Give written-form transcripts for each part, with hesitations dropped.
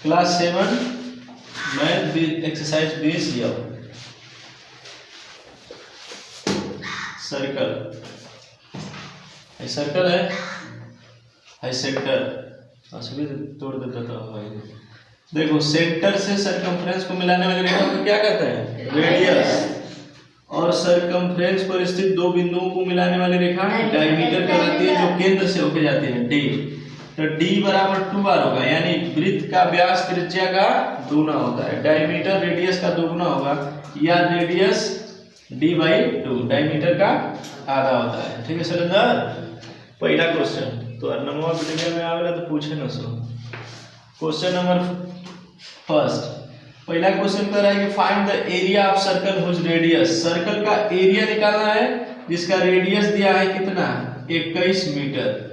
Class 7 math exercise 20 यह circle circle है centre असली तोड़ देता था भाई। देखो सेंटर से सरकमफ्रेंस को मिलाने वाली रेखा को क्या कहते हैं? रेडियस। और सरकमफ्रेंस पर स्थित दो बिंदुओं को मिलाने वाली रेखा डायमीटर कहलाती है, जो केंद्र से होकर जाती है डी। तो डी बराबर 2r होगा, यानी वृत्त का व्यास त्रिज्या का दोगुना होता है। डायमीटर रेडियस का दोगुना होगा, या रेडियस d/2 डायमीटर का आधा होता है। ठीक है सलेंदर। पहला क्वेश्चन तो नंबर वीडियो में आवेला तो पूछे ना सो। क्वेश्चन नंबर फर्स्ट, पहला क्वेश्चन कर रहा है कि find the area of circle whose radius. Circle का एरिया निकालना है जिसका रेडियस दिया है कितना? 21 मीटर।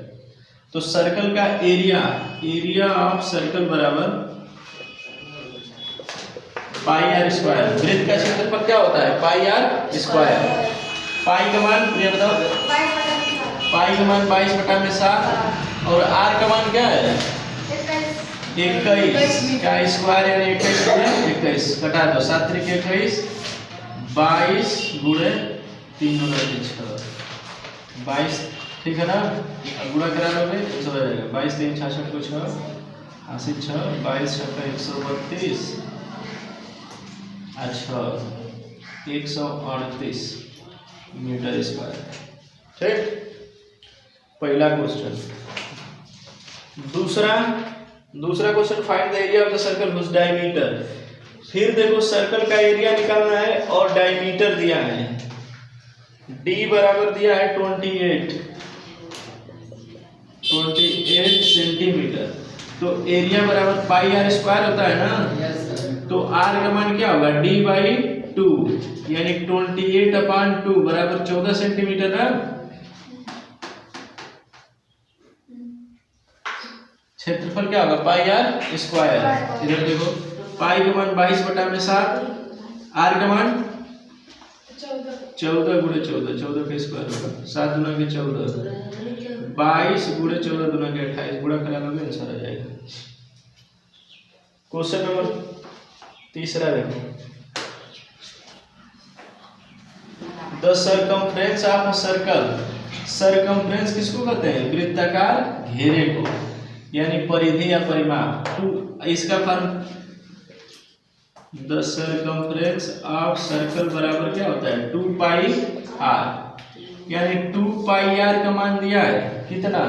तो सर्कल का एरिया ऑफ सर्कल बराबर पाई आर स्क्वायर। वृत्त का क्षेत्रफल क्या होता है? पाई आर स्क्वायर। पाई का मान ये बताओ, पाई का मान 22/7 और आर का मान क्या है? 21 का स्क्वायर यानी 21 कटा दो, 7 × 21 22 गुणे 3 × 6 22। ठीक है ना, अब गुणा करा लोगे तो हो जाएगा 22 3 66 को 6 80 6 22 6 132 अच्छा 138 मीटर स्क्वायर। ठीक, पहला क्वेश्चन। दूसरा question find the area of the circle whose diameter. फिर देखो सर्कल का एरिया निकालना है और डायमीटर दिया है। d बराबर दिया है 28 सेंटीमीटर। तो एरिया बराबर पाई आर स्क्वायर होता है ना। तो r का मान क्या होगा? d/2 यानी 28/2 बराबर 14 सेंटीमीटर है। क्षेत्रफल क्या होगा? पाई आर स्क्वायर। इधर देखो पाई का मान 22/7, आर का मान 14 × 14 14 का स्क्वायर होगा, 7 × 14 22 × 14 × 28 गुणा करा लोगे आंसर आ जाएगा। क्वेश्चन नंबर तीसरा देखो, the circumference of a circle. Circumference किसको कहते हैं? वृत्ताकार घेरे को, यानी परिधि या परिमाप। इसका form the circumference of circle बराबर क्या होता है? 2πr, यानी 2πr का मान दिया है कितना?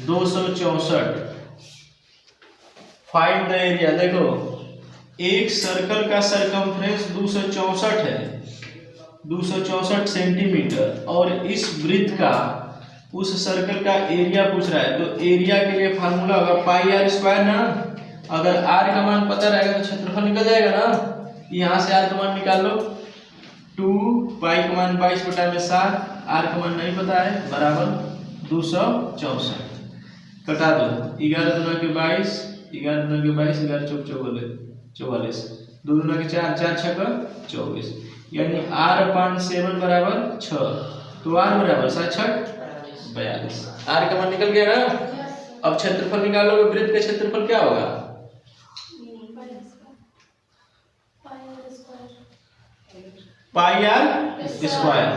264। Find the area. देखो एक सर्कल का सरकमफ्रेंस 264 है, 264 सेंटीमीटर, और इस वृत्त का उस सर्कल का एरिया पूछ रहा है। तो एरिया के लिए फार्मूला होगा पाई आर स्क्वायर ना। अगर आर का मान पता रहेगा तो क्षेत्रफल निकल जाएगा ना। यहाँ से आर का मान निकाल लो, 2 पाई का मान 22/7, आर का मान नहीं पता है, बराबर 264 कटा दो। 11 × 22 11 × 22 11 × 44 2 × 4 4 × 6 24, यानी r/7 बराबर 6। तो r बराबर 7 × 6 42। आर का मान निकल गया ना। अब क्षेत्रफल निकालोगे, वृत्त का क्षेत्रफल क्या होगा? पाई आर स्क्वायर।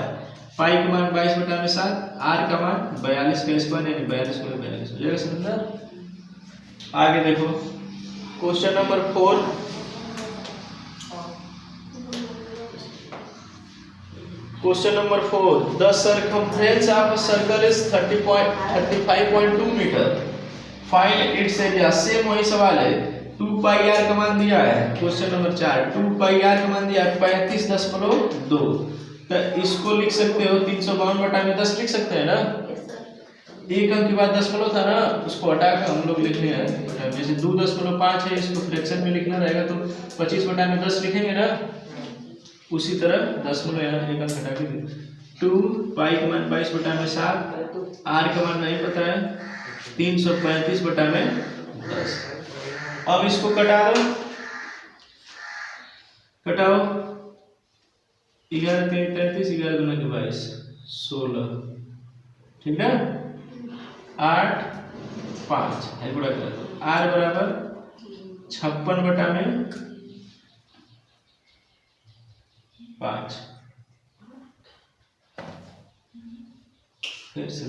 पाई का मान 22/7, आर का मान 42 का स्क्वायर यानी 42 × 42 हो जाएगा समझना। आगे देखो question number 4, question number 4, the circumference of a circle is 35.2 meter. Find its area. Same वही सवाल है। 2πr का मान दिया है। क्वेश्चन नंबर 4, 2πr का मान दिया है 35.2। तो इसको लिख सकते हो 352/10 लिख सकते हैं ना। एक अंक के बाद दशमलव था ना, उसको हटा कर हम लोग लिखने हैं। जैसे 2.5 है, इसको फ्रैक्शन में लिखना रहेगा तो 25/10 लिखेंगे ना। उसी तरह दशमलव यहाँ एक अंक हटा के 2 पाई का मान 22/7, आर का मान नहीं पता है, 335/10। अब इसको कटा दो, कटाओ 11 × 3 33 11 × 2 22 16। ठीक है, 8 5 है गुणा कर दो। आर बराबर 56/5। फिर से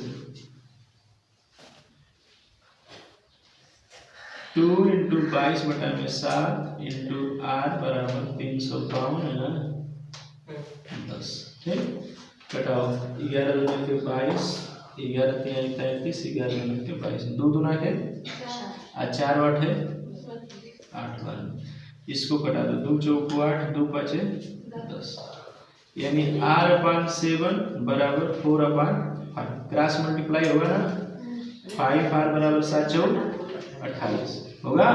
2 × 22/7 × r बराबर 352 है ना 10। ठीक, कटाओ 11 दूना के 22, 11 तिहाई 33, 11 दूना के 22, 2 दूना के 4 8 है 8 12। इसको कटा दो, 2 चौक 8, 2 5 10, यानी r/7 बराबर 4/5। क्रॉस मल्टीप्लाई होगा ना, 5r बराबर 7 चौक 28 होगा,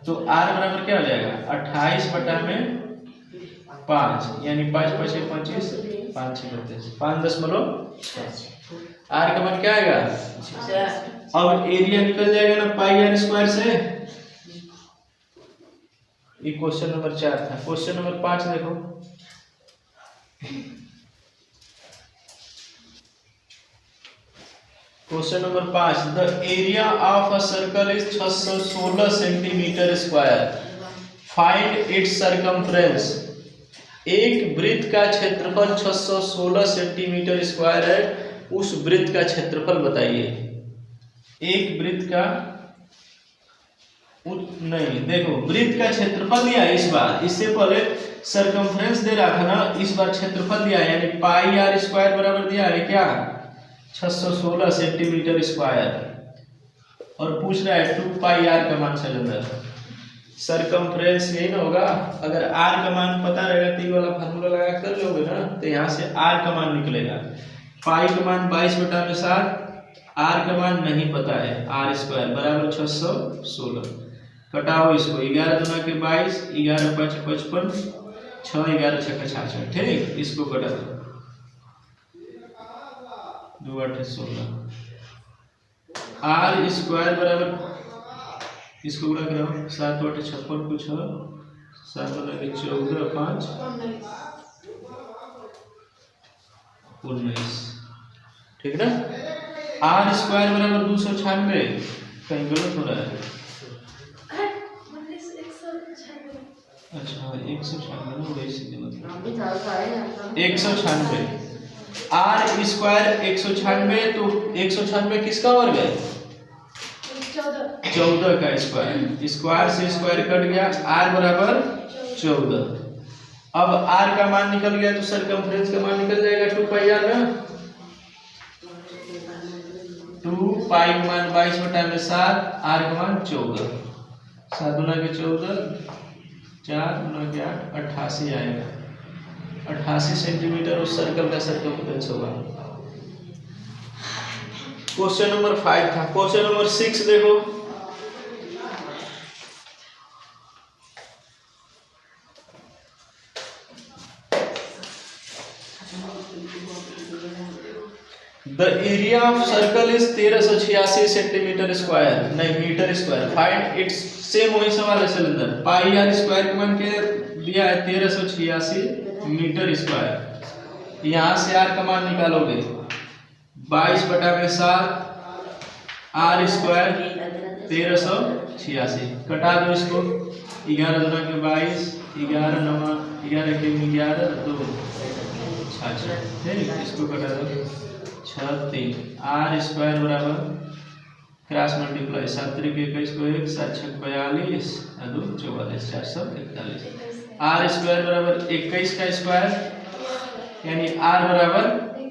तो r बराबर क्या हो जाएगा 28/5, यानी 5 5 25, 5 6 32, 5.6। r का मान क्या आएगा, अब एरिया निकल जाएगा ना πr² से। ये क्वेश्चन नंबर 4 था। क्वेश्चन नंबर 5 देखो, question number 5, the area of a circle is 616 centimetre square, find it's circumference. एक वृत्त का क्षेत्रफल 616 सेंटीमीटर स्क्वायर है, उस वृत्त का क्षेत्रफल बताइए। एक वृत्त का नहीं, देखो वृत्त का क्षेत्रफल दिया है इस बार, इससे पहले सरकमफ्रेंस दे रहा था ना, इस बार क्षेत्रफल दिया है, यानी πr² बराबर दिया है क्या 616 सेंटीमीटर स्क्वायर, और पूछ रहा है 2πr का मान सिलेंडर। सरकमफ्रेंस यही ना होगा, अगर r का मान पता रहेगा तो ये वाला फार्मूला लगा कर लोगे ना, तो यहाँ से r का मान निकलेगा। पाई का मान 22/7, r का मान नहीं पता है, r² बराबर 616। कटाओ इसको, 11 दूना के 22, 11 5 55, 6 11 6 66। ठीक, इसको कटा दो, 2 8 16, r² बराबर, इसको गुणा कराओ, 7 8 56 कुछ 7 लगे 14 5 19। ठीक ना, r² बराबर 296, कहीं गलत हो रहा है। अच्छा 196 ना, वैसे मतलब 196, r² 196, तो 196 किसका वर्ग है 14 का स्क्वायर, स्क्वायर से स्क्वायर कट गया, r बराबर 14। अब r का मान निकल गया तो सरकमफ्रेंस का मान निकल जाएगा 2πr ना, 2π का मान 22/7, r का मान 14, 7 दूना के 14, 4 दूना के 8, 88 आएगा। 88 सेंटीमीटर उस सर्कल का सरकमफ्रेंस होगा। क्वेश्चन नंबर 5 था। क्वेश्चन नंबर 6 देखो, the area of circle is 1386 centimetre square, नहीं metre square, find its, same वही सवाल है सिलेंडर। πr² का मान क्या दिया है 1386 मीटर स्क्वायर, यहाँ से r का मान निकालोगे 22/7, r² 1386, कटा दो इसको, 11 दूना के 22, 11 9 11 के 11 2 66। ठीक, इसको कटा दो 6 3, r² बराबर क्रॉस मल्टीप्लाई 7 3 के 21 को 1, 7 6 42, 2 44, 441, r² बराबर 21 का स्क्वायर, यानी r बराबर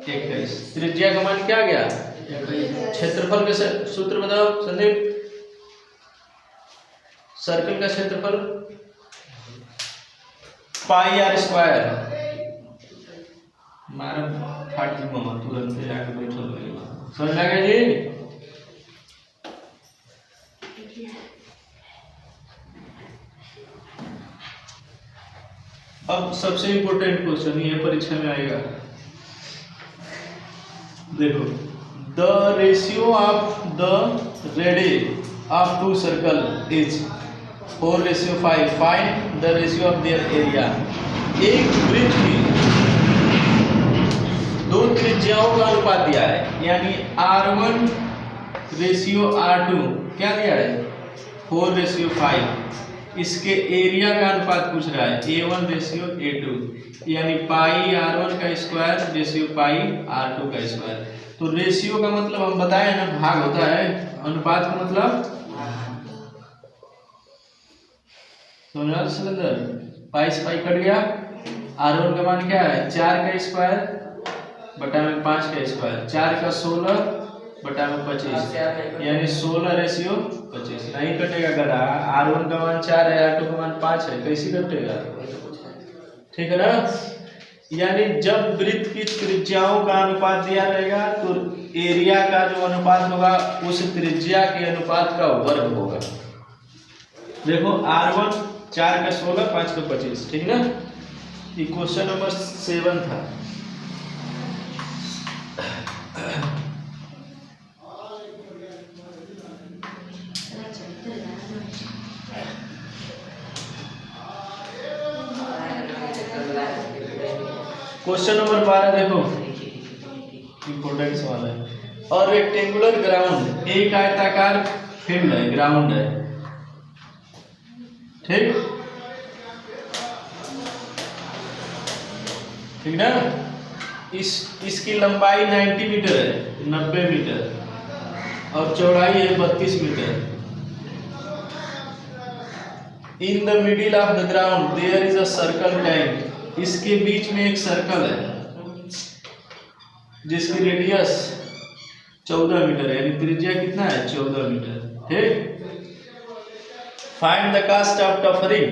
21। त्रिज्या का मान क्या गया, क्षेत्रफल का सूत्र बताओ संदीप, सर्कल का क्षेत्रफल πr²। मारा फाट जी मामा तुरंत आके बैठो, समझ लगा जी। अब सबसे इंपॉर्टेंट क्वेश्चन ये परीक्षा में आएगा, देखो, the ratio of the radii of two circle is 4:5, find the ratio of their area. एक वृत्त की दो त्रिज्याओं का अनुपात दिया है, यानी r1:r2 क्या दिया है 4:5, इसके एरिया का अनुपात पूछ रहा है A1 रेशियो A2, यानी पाई R1 का स्क्वायर रेशियो पाई R2 का स्क्वायर। तो रेशियो का मतलब हम बताए ना भाग होता है, अनुपात का मतलब समझा सिलेंडर, पाई से पाई कट गया। R1 का मान क्या है 4 का स्क्वायर बटा में 5 का स्क्वायर, 4 का 16 बटा में 25, यानी 16 रेशियो 25। नहीं कटेगा गड़ा, R1 का मान 4 है, R2 का मान 5 है, कैसे कटेगा? ठीक है ना। यानी जब वृत्त की त्रिज्याओं का अनुपात दिया रहेगा तो एरिया का जो अनुपात होगा उस त्रिज्या के अनुपात का वर्ग होगा। देखो R1 4 का 16 5 का 25, ठीक ना। ये क्वेश्चन नंबर 7 था। क्वेश्चन नंबर 12 देखो, इंपॉर्टेंट सवाल है। और रेक्टेंगुलर ग्राउंड, एक आयताकार फील्ड है, ग्राउंड है, ठीक ठीक ना। इसकी लंबाई 90 मीटर है, 90 मीटर, और चौड़ाई है 32 meter. In the middle of the ground there is a circle tank, इसके बीच में एक सर्कल है जिसकी रेडियस 14 मीटर है, यानी त्रिज्या कितना है 14 मीटर, ठीक। Find the cost of turfing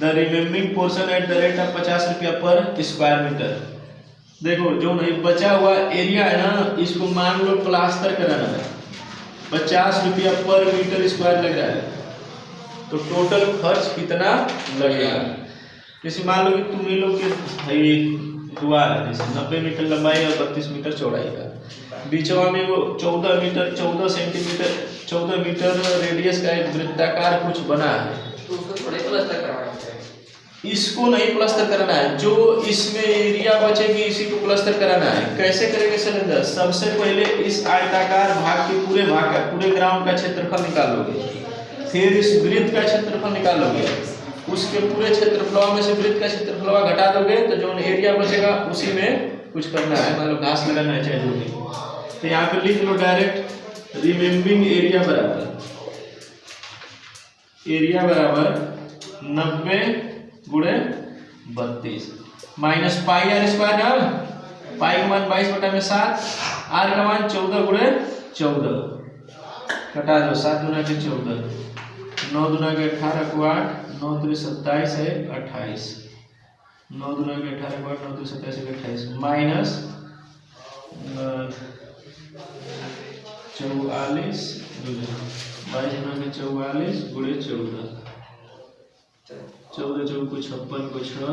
the remaining portion at the rate of 50 रुपया पर स्क्वायर मीटर। देखो जो नहीं बचा हुआ एरिया है ना, इसको मान लो प्लास्टर कराना है, 50 रुपया पर मीटर स्क्वायर लग रहा है, तो टोटल खर्च कितना लगेगा? जैसे मान लो कि तुम लोग के द्वार है, जैसे 90 मीटर लंबाई और 32 मीटर चौड़ाई का, बीचवा में वो 14 मीटर 14 सेंटीमीटर 14 मीटर रेडियस का एक वृत्ताकार कुछ बना है, तो उसको थोड़े प्लास्टर करवाना है। इसको नहीं प्लास्टर कराना है, जो इसमें एरिया बचेगी इसी को प्लास्टर कराना है। कैसे करेंगे सिलेंडर? सबसे पहले इस आयताकार भाग के पूरे ग्राउंड का क्षेत्रफल निकालोगे, फिर इस वृत्त का क्षेत्रफल निकालोगे, उसके पूरे क्षेत्रफल में से वृत्त का क्षेत्रफल घटा दोगे, तो जो एरिया बचेगा उसी में कुछ करना है, मतलब घास लगाना है चाहे जो भी। तो यहाँ पे लिख लो डायरेक्ट, रिमेम्बिंग एरिया बराबर 90 गुणे 32 माइनस पाई आर स्क्वायर ना, पाई का मान 22 बटा में 7, आर का मान 14 गुणे 14, कटा दो 7 गुना के 14, 9 गुना के 18 को 8, 9 3 27 है 28, 9 गुना के 18 को 8, 9 3 27 है 28, माइनस 44 22 गुना के 44 गुणे 14, 14 चौक को 56 को 6,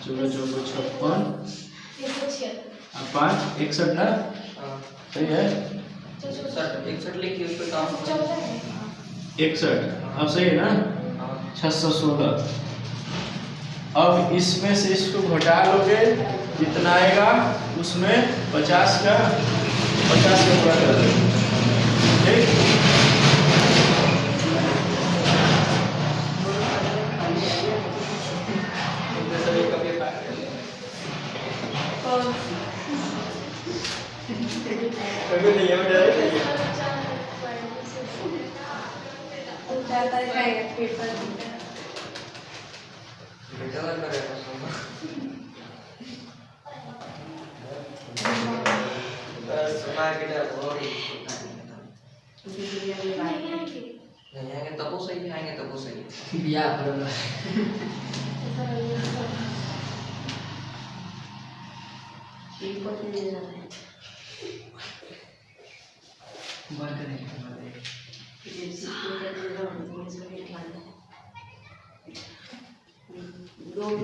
14 चौक को 56 और 5 61 ना, सही है 61 लिखिए, उस पे काम 61, अब सही है ना 616। अब इसमें से इसको घटा लोगे, जितना आएगा उसमें 50 का पूरा कर दो, ठीक।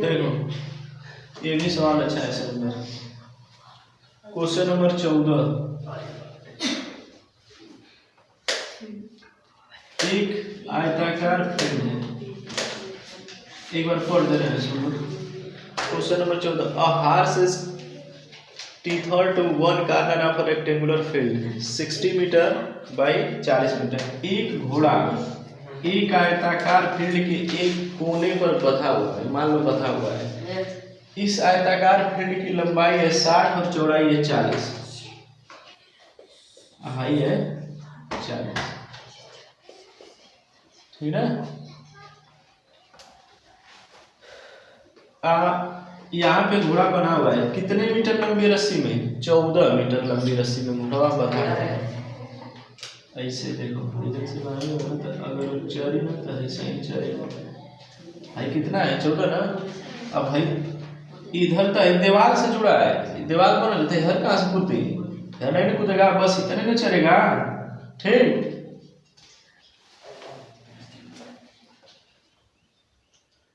देखो ये भी सवाल अच्छा है सर। क्वेश्चन नंबर 14, एक आयताकार फील्ड है, एक बार पढ़ दे रहे हैं सुनो। Question number 14, a horse is tethered to one corner of a rectangular field 60 meter by 40 meter. एक घोड़ा एक आयताकार फील्ड के एक कोने पर बंधा हुआ है, मान लो बंधा हुआ है। इस आयताकार फील्ड की लंबाई है 60 और चौड़ाई है 40, हाई है 40, ठीक है। यहाँ पे घोड़ा बना हुआ है, कितने मीटर लंबी रस्सी में? 14 मीटर लंबी रस्सी में घोड़ा बंधा है। ऐसे देखो, इधर से बाहर होगा तो अगर चरी ना तो ऐसे ही चरेगा। भाई कितना है? 14 ना। अब भाई इधर तो दीवार से जुड़ा है, दीवार बना लेते हैं, हर कहाँ से कूदते नहीं कूदेगा, बस इतने नहीं चलेगा, ठीक।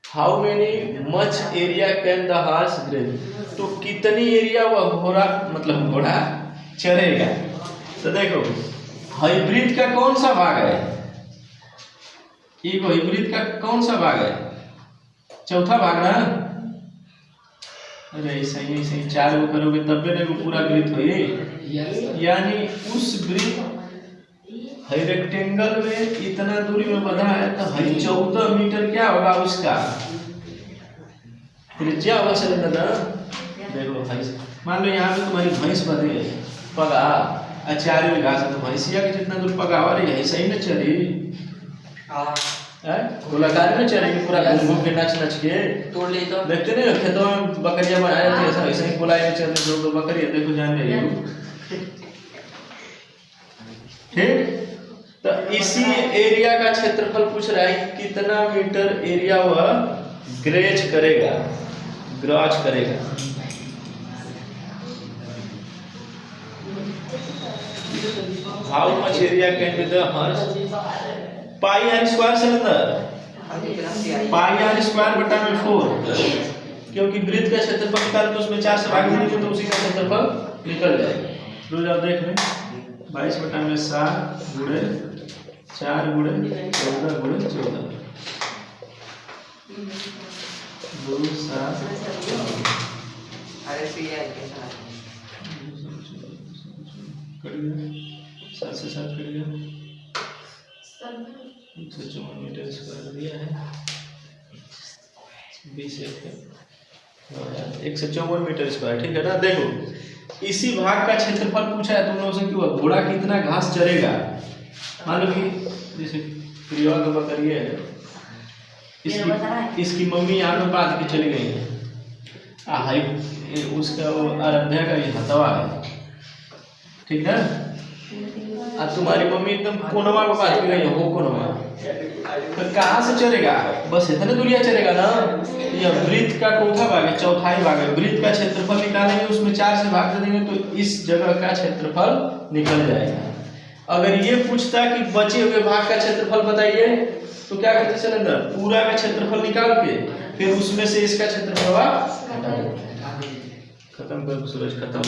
How many much area can the horse graze, तो कितनी एरिया वह घोड़ा मतलब घोड़ा चरेगा। तो देखो हाइब्रिड का कौन सा भाग है? ये हाइब्रिड का कौन सा भाग है? चौथा भाग ना। अरे सही 4 गो करोगे तब भी नहीं पूरा वृत्त हो, यानी उस वृत्त है रेक्टेंगल में इतना दूरी में बंधा है, तो है 14 मीटर क्या होगा उसका त्रिज्या होगा सिलेंडर ना। देखो भैंस, मान लो यहाँ पे तुम्हारी भैंस बंधी है, पगा अचारी में घास है, तो भैंसिया के जितना दूर पगा हो रही है सही न चली, गोलाकार में चलेगी पूरा घूम के नच के तोड़ ली। तो देखते नहीं खेतों में बकरियां बनाए थे ऐसा, वैसे ही गोलाई में चलते दो बकरी है, देखो जान रही हो, ठीक। तो इसी एरिया का क्षेत्रफल पूछ रहा है कितना मीटर एरिया वह ग्रेज करेगा, ग्राज करेगा। How much area can be the horse pi r square से अंदर पाई आर स्क्वायर बटा में 4, क्योंकि वृत्त का क्षेत्रफल निकाल तो उसमें 4 से भाग देंगे तो उसी का क्षेत्रफल निकल जाएगा। रोज आप देख लें 22 बटा में 7 गुणे 4 गुणे 14 गुणे 14 2 7 7 से 7 कट गया, 154 मीटर स्क्वायर दिया है, 154 मीटर स्क्वायर, ठीक है ना। देखो इसी भाग का क्षेत्रफल पूछा है तुम लोगों से कि वह घोड़ा कितना घास चरेगा। मान लो कि जैसे प्रिया का बकरी है, इसकी मम्मी यहाँ पे बांध के चली गई है, उसका वो आराध्या का ये हथवा है, ठीक है। अब तुम्हारी मम्मी एकदम कोनवा को बांध के गई है, वो कोनवा तो कहाँ से चलेगा? बस इतने दूरिया चलेगा ना। यह वृत्त का चौथा भाग है, चौथाई भाग है, वृत्त का क्षेत्रफल निकालेंगे उसमें 4 से भाग दे देंगे तो इस जगह का क्षेत्रफल निकल जाएगा। अगर ये पूछता कि बचे हुए भाग का क्षेत्रफल बताइए तो क्या करते सिलेंडर, पूरा का क्षेत्रफल निकाल के फिर उसमें से इसका क्षेत्रफल हटा देते, खत्म कर सूरज खत्म।